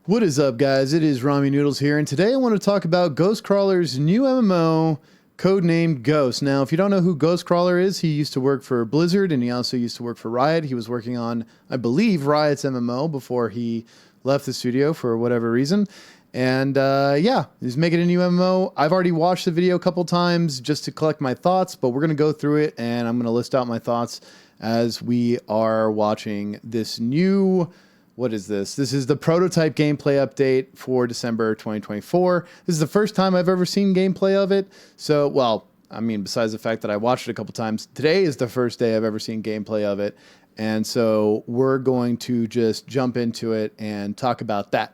What is up, guys? It is Rami Noodles here, and today I want to talk about Ghostcrawler's new MMO, codenamed Ghost. Now, if you don't know who Ghostcrawler is, he used to work for Blizzard, and he also used to work for Riot. He was working on, I believe, Riot's MMO before he left the studio for whatever reason. And yeah, he's making a new MMO. I've already watched the video a couple times just to collect my thoughts, but we're going to go through it, and I'm going to list out my thoughts as we are watching this new... What is this? This is the prototype gameplay update for December 2024. This is the first time I've ever seen gameplay of it. So, well, I mean, besides the fact that I watched it a couple times, today is the first day I've ever seen gameplay of it. And so we're going to just jump into it and talk about that.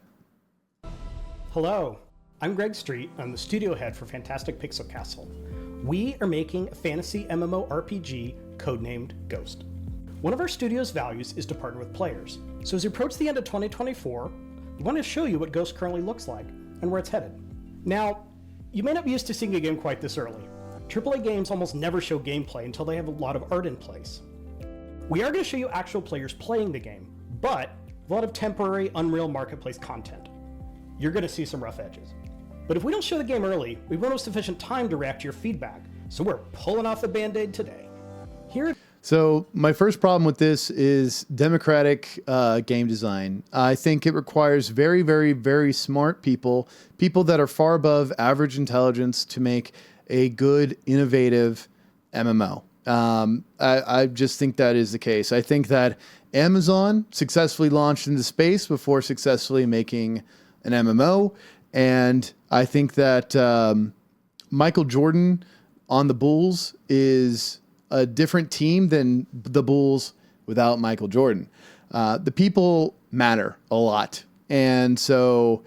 Hello, I'm Greg Street. I'm the studio head for Fantastic Pixel Castle. We are making a fantasy MMORPG codenamed Ghost. One of our studio's values is to partner with players. So as we approach the end of 2024, we want to show you what Ghost currently looks like and where it's headed. Now, you may not be used to seeing a game quite this early. AAA games almost never show gameplay until they have a lot of art in place. We are going to show you actual players playing the game, but a lot of temporary Unreal Marketplace content. You're going to see some rough edges. But if we don't show the game early, we won't have sufficient time to react to your feedback, so we're pulling off the Band-Aid today. So my first problem with this is democratic game design. I think it requires very, very, very smart people that are far above average intelligence to make a good, innovative MMO. I just think that is the case. I think that Amazon successfully launched into space before successfully making an MMO. And I think that Michael Jordan on the Bulls is a different team than the Bulls without Michael Jordan. The people matter a lot. And so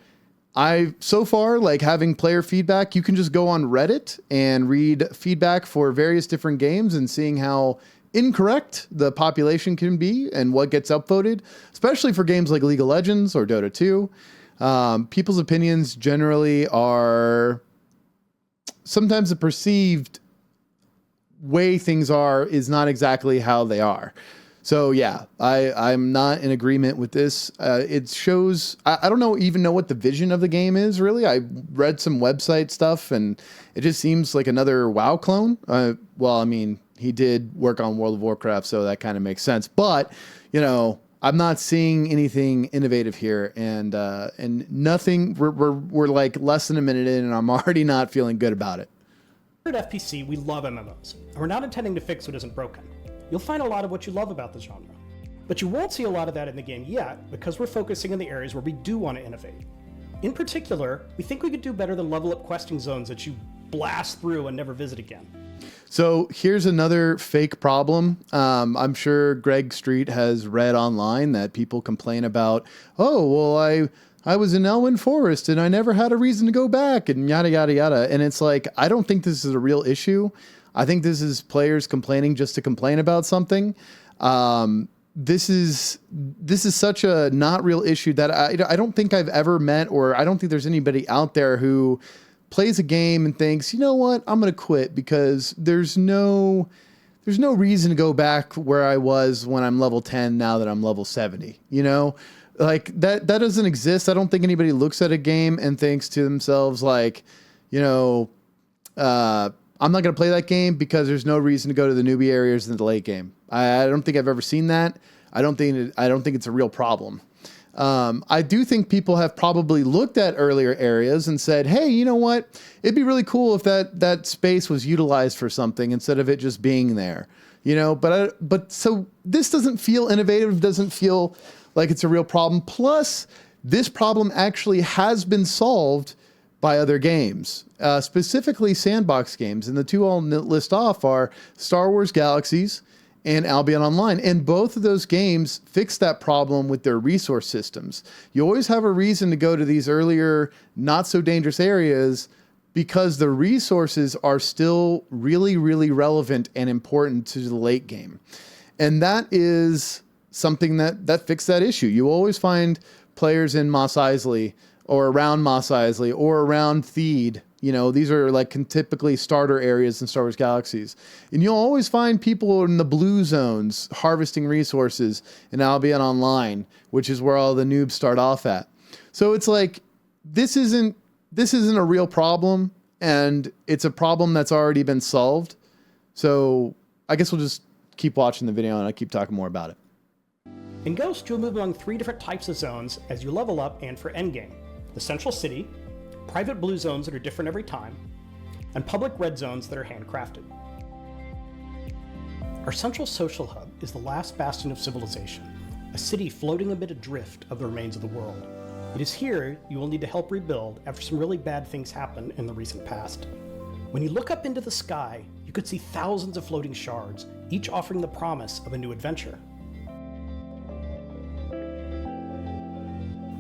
so far, like having player feedback, you can just go on Reddit and read feedback for various different games and seeing how incorrect the population can be and what gets upvoted, especially for games like League of Legends or Dota 2. People's opinions generally are sometimes the perceived way things are is not exactly how they are. So yeah, I'm not in agreement with this. It shows, I don't even know what the vision of the game is really. I read some website stuff and it just seems like another WoW clone. Well, I mean, he did work on World of Warcraft, so that kind of makes sense. But, you know, I'm not seeing anything innovative here, and nothing. We're like less than a minute in, and I'm already not feeling good about it. At FPC, we love MMOs, and we're not intending to fix what isn't broken. You'll find a lot of what you love about the genre. But you won't see a lot of that in the game yet, because we're focusing on the areas where we do want to innovate. In particular, we think we could do better than level up questing zones that you blast through and never visit again. So here's another fake problem. I'm sure Greg Street has read online that people complain about, oh, well, I was in Elwyn Forest and I never had a reason to go back and yada, yada, yada. And it's like, I don't think this is a real issue. I think this is players complaining just to complain about something. This is such a not real issue that I don't think I've ever met, or I don't think there's anybody out there who plays a game and thinks, you know what, I'm going to quit because there's no reason to go back where I was when I'm level 10 now that I'm level 70, you know? Like that doesn't exist. I don't think anybody looks at a game and thinks to themselves like, you know, I'm not going to play that game because there's no reason to go to the newbie areas in the late game. I don't think I've ever seen that. I don't think it's a real problem. I do think people have probably looked at earlier areas and said, hey, you know what? It'd be really cool if that space was utilized for something instead of it just being there, you know, but so this doesn't feel innovative, doesn't feel like it's a real problem. Plus, this problem actually has been solved by other games, specifically sandbox games. And the two I'll list off are Star Wars Galaxies and Albion Online. And both of those games fix that problem with their resource systems. You always have a reason to go to these earlier, not so dangerous areas because the resources are still really, really relevant and important to the late game. And that is something that fixed that issue. You always find players in Mos Eisley or around Mos Eisley or around Theed. You know, these are like typically starter areas in Star Wars Galaxies. And you'll always find people in the blue zones harvesting resources in Albion Online, which is where all the noobs start off at. So it's like, this isn't a real problem, and it's a problem that's already been solved. So I guess we'll just keep watching the video and I'll keep talking more about it. In Ghost, you'll move among 3 different types of zones as you level up and for Endgame. The Central City, private blue zones that are different every time, and public red zones that are handcrafted. Our central social hub is the last bastion of civilization, a city floating amid a drift of the remains of the world. It is here you will need to help rebuild after some really bad things happened in the recent past. When you look up into the sky, you could see thousands of floating shards, each offering the promise of a new adventure.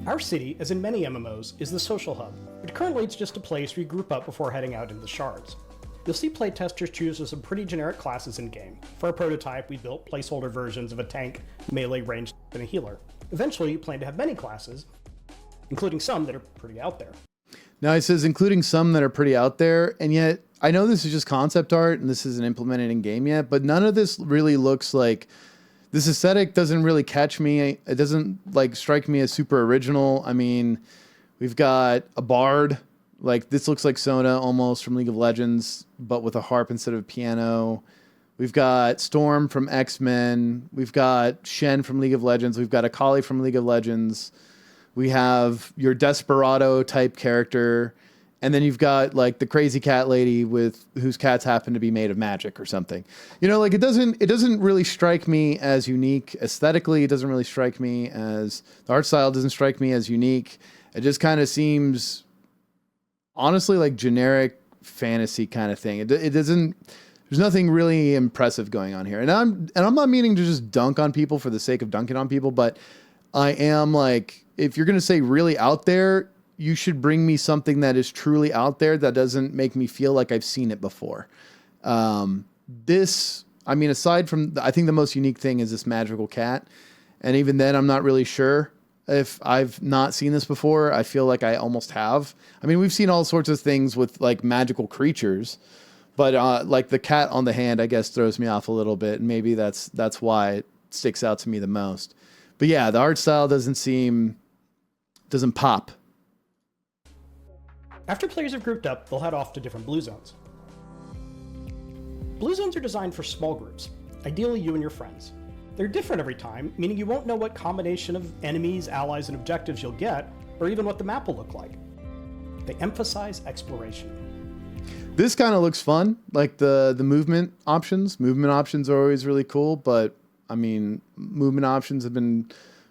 Our city, as in many MMOs, is the social hub, but currently it's just a place where you group up before heading out into the shards. You'll see playtesters choose some pretty generic classes in-game. For our prototype, we built placeholder versions of a tank, melee, ranged, and a healer. Eventually, you plan to have many classes, including some that are pretty out there. Now it says including some that are pretty out there, and yet I know this is just concept art and this isn't implemented in game yet, but none of this really looks like, this aesthetic doesn't really catch me. It doesn't like strike me as super original. I mean, we've got a bard, like this looks like Sona almost from League of Legends, but with a harp instead of a piano. We've got Storm from X-Men. We've got Shen from League of Legends. We've got Akali from League of Legends. We have your Desperado type character. And then you've got like the crazy cat lady with whose cats happen to be made of magic or something. You know, like it doesn't really strike me as unique aesthetically. It doesn't really strike me as, the art style doesn't strike me as unique. It just kind of seems honestly like generic fantasy kind of thing. It doesn't, there's nothing really impressive going on here. And I'm not meaning to just dunk on people for the sake of dunking on people, but I am like, if you're going to say really out there, you should bring me something that is truly out there that doesn't make me feel like I've seen it before. This, I mean, aside from, I think the most unique thing is this magical cat. And even then, I'm not really sure if I've not seen this before. I feel like I almost have. I mean, we've seen all sorts of things with like magical creatures, but like the cat on the hand, I guess, throws me off a little bit. And maybe that's why it sticks out to me the most. But yeah, the art style doesn't pop. After players have grouped up, they'll head off to different blue zones. Blue zones are designed for small groups, ideally you and your friends. They're different every time, meaning you won't know what combination of enemies, allies, and objectives you'll get, or even what the map will look like. They emphasize exploration. This kind of looks fun, like the movement options. Movement options are always really cool, but I mean, movement options have been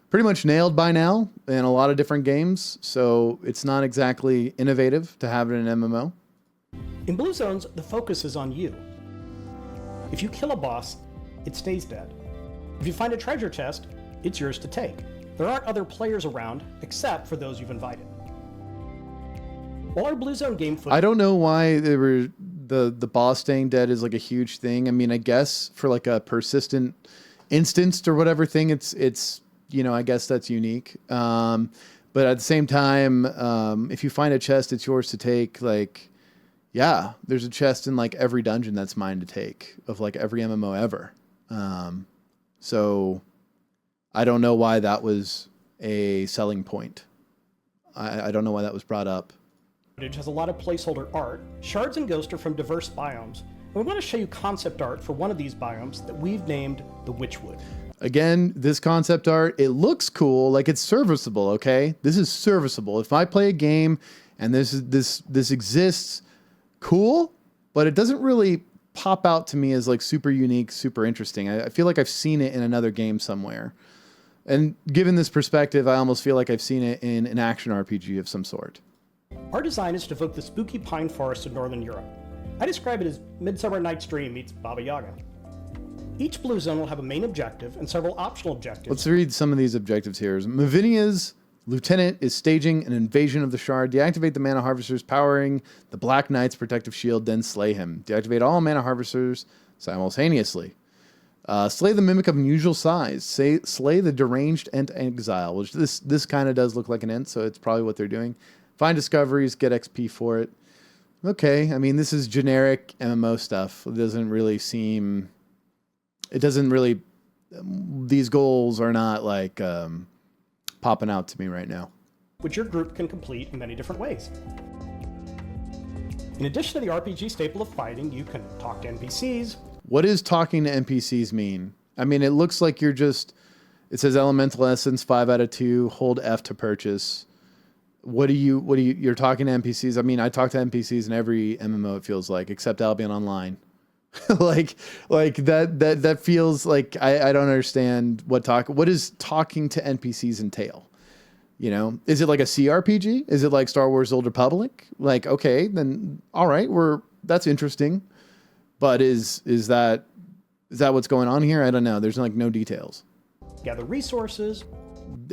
pretty much nailed by now in a lot of different games, so it's not exactly innovative to have it in an MMO. In blue zones, the focus is on you. If you kill a boss, it stays dead. If you find a treasure chest, it's yours to take. There aren't other players around, except for those you've invited. While our blue zone game I don't know why the boss staying dead is like a huge thing. I mean, I guess for like a persistent instanced or whatever thing, it's you know, I guess that's unique. But at the same time, if you find a chest, it's yours to take. Like, yeah, there's a chest in like every dungeon that's mine to take of like every MMO ever. So I don't know why that was a selling point. I don't know why that was brought up. It has a lot of placeholder art. Shards and Ghost are from diverse biomes, and we want to show you concept art for one of these biomes that we've named the Witchwood. Again, this concept art, it looks cool, like it's serviceable, okay? This is serviceable. If I play a game and this exists, cool, but it doesn't really pop out to me as like super unique, super interesting. I feel like I've seen it in another game somewhere. And given this perspective, I almost feel like I've seen it in an action RPG of some sort. Our design is to evoke the spooky pine forest of Northern Europe. I describe it as Midsummer Night's Dream meets Baba Yaga. Each blue zone will have a main objective and several optional objectives. Let's read some of these objectives here. Mavinia's lieutenant is staging an invasion of the shard. Deactivate the mana harvesters powering the Black Knight's protective shield, then slay him. Deactivate all mana harvesters simultaneously. Slay the mimic of unusual size. Slay the deranged Ent exile, which this kind of does look like an Ent, so it's probably what they're doing. Find discoveries, get XP for it. Okay, I mean, this is generic MMO stuff. It doesn't really, these goals are not like popping out to me right now. which your group can complete in many different ways. In addition to the RPG staple of fighting, you can talk to NPCs. What does talking to NPCs mean? I mean, it looks like it says elemental essence, 5 out of 2, hold F to purchase. You're talking to NPCs? I mean, I talk to NPCs in every MMO, it feels like, except Albion Online. like that feels like I don't understand what does talking to NPCs entail? You know, is it like a CRPG? Is it like Star Wars Old Republic? Like, okay, then all right, that's interesting. But is that what's going on here? I don't know. There's like no details. Gather resources.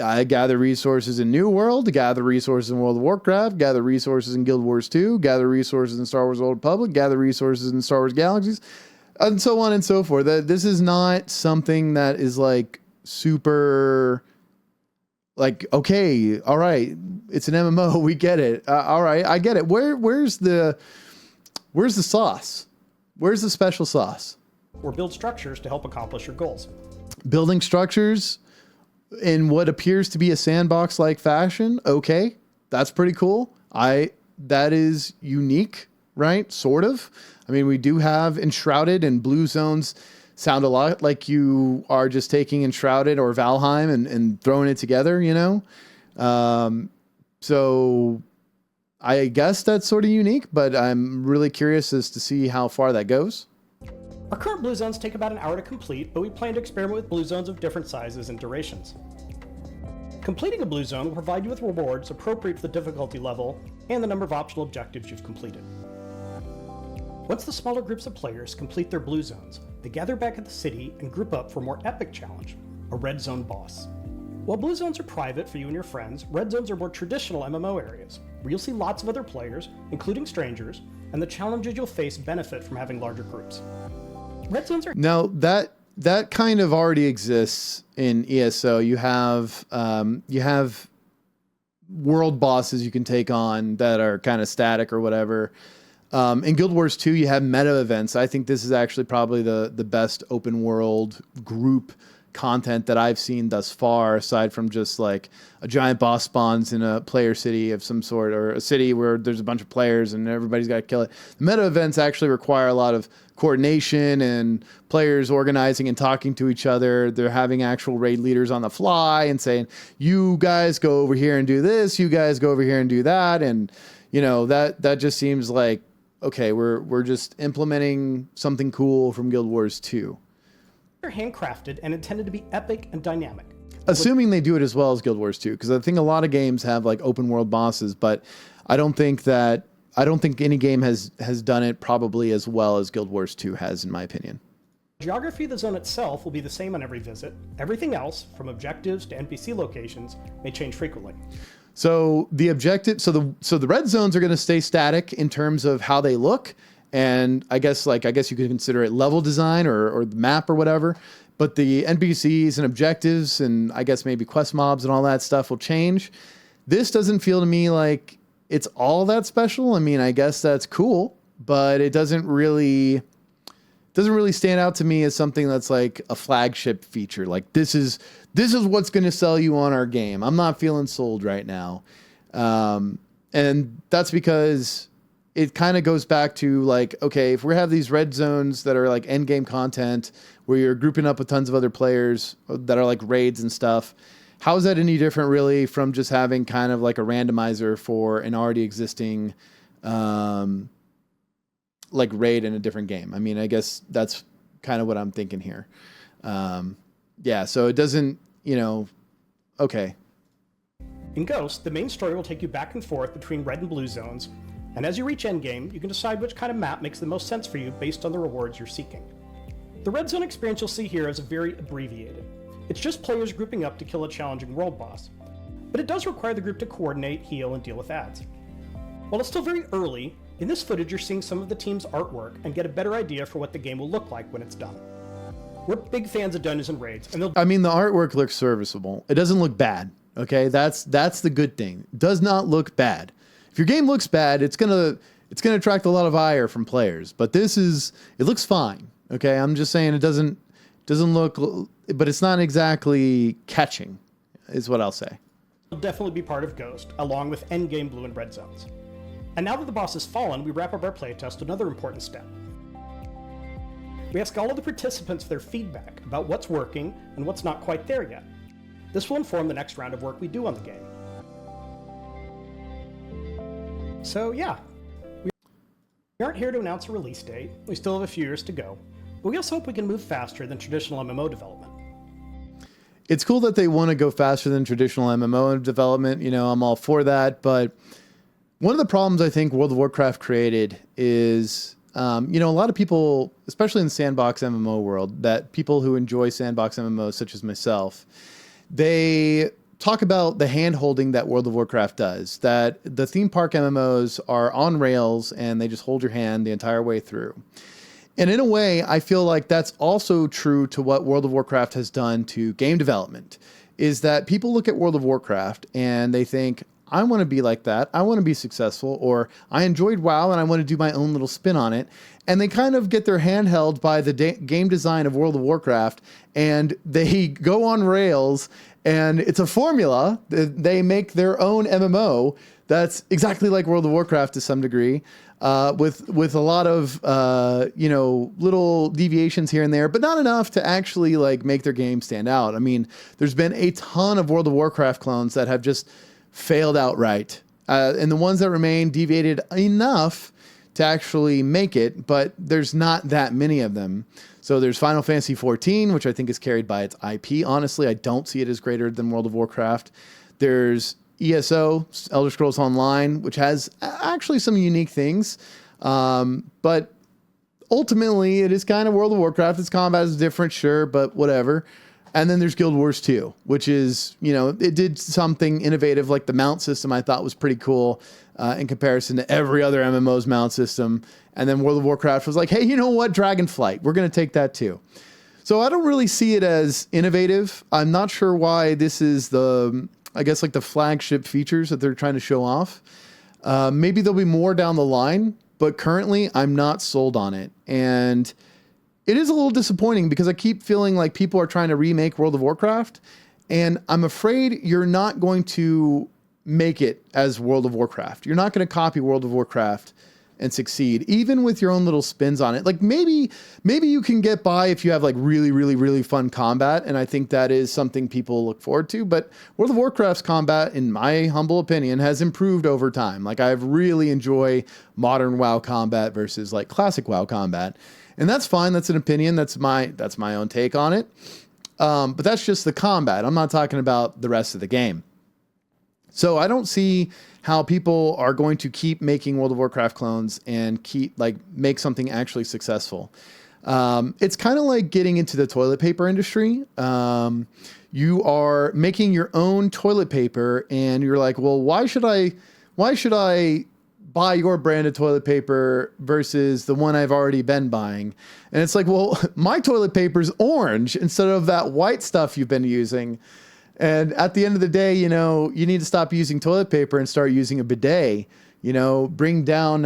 I gather resources in New World, gather resources in World of Warcraft, gather resources in Guild Wars 2, gather resources in Star Wars Old Republic, gather resources in Star Wars Galaxies, and so on and so forth. This is not something that is like super, like, okay, all right, it's an MMO, we get it. All right, I get it. Where's the sauce? Where's the special sauce? Or build structures to help accomplish your goals. Building structures in what appears to be a sandbox-like fashion. Okay, that's pretty cool. That is unique, right? Sort of. I mean, we do have Enshrouded, and Blue Zones sound a lot like you are just taking Enshrouded or Valheim and throwing it together, you know? So I guess that's sort of unique, but I'm really curious as to see how far that goes. Our current Blue Zones take about an hour to complete, but we plan to experiment with Blue Zones of different sizes and durations. Completing a Blue Zone will provide you with rewards appropriate to the difficulty level and the number of optional objectives you've completed. Once the smaller groups of players complete their Blue Zones, they gather back at the city and group up for a more epic challenge, a Red Zone boss. While Blue Zones are private for you and your friends, Red Zones are more traditional MMO areas, where you'll see lots of other players, including strangers, and the challenges you'll face benefit from having larger groups. Red Zones are... Now, that kind of already exists in ESO. You have world bosses you can take on that are kind of static or whatever. In Guild Wars 2, you have meta events. I think this is actually probably the best open world group content that I've seen thus far, aside from just like a giant boss spawns in a player city of some sort, or a city where there's a bunch of players and everybody's got to kill it. The meta events actually require a lot of coordination and players organizing and talking to each other. They're having actual raid leaders on the fly and saying, you guys go over here and do this, you guys go over here and do that. And you know, that just seems like, okay, we're just implementing something cool from Guild Wars 2. They're handcrafted and intended to be epic and dynamic. Assuming they do it as well as Guild Wars 2, because I think a lot of games have like open world bosses, but I don't think any game has done it probably as well as Guild Wars 2 has, in my opinion. Geography of the zone itself will be the same on every visit. Everything else, from objectives to NPC locations, may change frequently. So the the red zones are going to stay static in terms of how they look. And I guess you could consider it level design or the map or whatever. But the NPCs and objectives and I guess maybe quest mobs and all that stuff will change. This doesn't feel to me like it's all that special. I mean, I guess that's cool, but it doesn't really stand out to me as something that's like a flagship feature. Like this is what's going to sell you on our game. I'm not feeling sold right now. And that's because it kind of goes back to like, okay, if we have these red zones that are like end game content where you're grouping up with tons of other players that are like raids and stuff, how is that any different really from just having kind of like a randomizer for an already existing like raid in a different game? I mean, I guess that's kind of what I'm thinking here. Yeah, so it doesn't, okay. In Ghost, the main story will take you back and forth between red and blue zones, and as you reach endgame, you can decide which kind of map makes the most sense for you based on the rewards you're seeking. The red zone experience you'll see here is very abbreviated. It's just players grouping up to kill a challenging world boss, but it does require the group to coordinate, heal, and deal with adds. While it's still very early, in this footage you're seeing some of the team's artwork and get a better idea for what the game will look like when it's done. We're big fans of Dungeons and Raids, and the artwork looks serviceable. It doesn't look bad. Okay, that's the good thing. It does not look bad. If your game looks bad, it's gonna attract a lot of ire from players. But it looks fine. Okay, I'm just saying it doesn't look, but it's not exactly catching, is what I'll say. definitely be part of Ghost, along with Endgame blue and red zones. And now that the boss has fallen, we wrap up our playtest with another important step. We ask all of the participants for their feedback about what's working and what's not quite there yet. This will inform the next round of work we do on the game. So yeah, we aren't here to announce a release date. We still have a few years to go, but we also hope we can move faster than traditional MMO development. It's cool that they want to go faster than traditional MMO development. You know, I'm all for that. But one of the problems I think World of Warcraft created is, a lot of people, especially in the sandbox MMO world, that people who enjoy sandbox MMOs, such as myself, they talk about the hand-holding that World of Warcraft does, that the theme park MMOs are on rails and they just hold your hand the entire way through. And in a way, I feel like that's also true to what World of Warcraft has done to game development, is that people look at World of Warcraft and they think, I want to be like that. I want to be successful, or I enjoyed WoW and I want to do my own little spin on it. And they kind of get their hand held by the game design of World of Warcraft, and they go on rails, and it's a formula. They make their own MMO that's exactly like World of Warcraft to some degree, with a lot of little deviations here and there, but not enough to actually like make their game stand out. I mean, there's been a ton of World of Warcraft clones that have just failed outright, and the ones that remain deviated enough to actually make it, but there's not that many of them. So there's Final Fantasy XIV, which I think is carried by its IP. Honestly, I don't see it as greater than World of Warcraft. There's ESO, Elder Scrolls Online, which has actually some unique things, but ultimately it is kind of World of Warcraft. Its combat is different, sure, but whatever. And then there's Guild Wars 2, which is, it did something innovative, like the mount system I thought was pretty cool in comparison to every other MMO's mount system. And then World of Warcraft was like, hey, you know what? Dragonflight, we're going to take that too. So I don't really see it as innovative. I'm not sure why this is the flagship features that they're trying to show off. Maybe there'll be more down the line, but currently I'm not sold on it. And it is a little disappointing because I keep feeling like people are trying to remake World of Warcraft, and I'm afraid you're not going to make it as World of Warcraft. You're not going to copy World of Warcraft and succeed, even with your own little spins on it. Like maybe you can get by if you have like really, really, really fun combat, and I think that is something people look forward to. But World of Warcraft's combat, in my humble opinion, has improved over time. Like I really enjoy modern WoW combat versus like classic WoW combat. And that's fine. That's an opinion. That's my own take on it. But that's just the combat. I'm not talking about the rest of the game. So I don't see how people are going to keep making World of Warcraft clones and make something actually successful. It's kind of like getting into the toilet paper industry. You are making your own toilet paper and you're like, well, why should I buy your brand of toilet paper versus the one I've already been buying? And it's like, well, my toilet paper's orange instead of that white stuff you've been using. And at the end of the day, you need to stop using toilet paper and start using a bidet. Bring it down.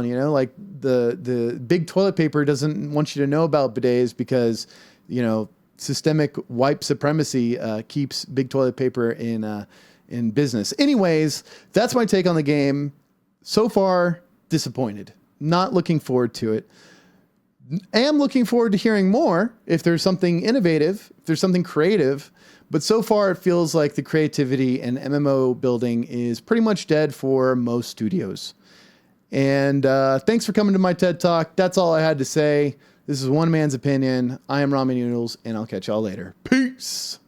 Like the big toilet paper doesn't want you to know about bidets because, systemic wipe supremacy keeps big toilet paper in business. Anyways, that's my take on the game. So far, disappointed. Not looking forward to it. Am looking forward to hearing more if there's something innovative, if there's something creative. But so far, it feels like the creativity and MMO building is pretty much dead for most studios. And thanks for coming to my TED Talk. That's all I had to say. This is one man's opinion. I am Ramen Noodles, and I'll catch y'all later. Peace.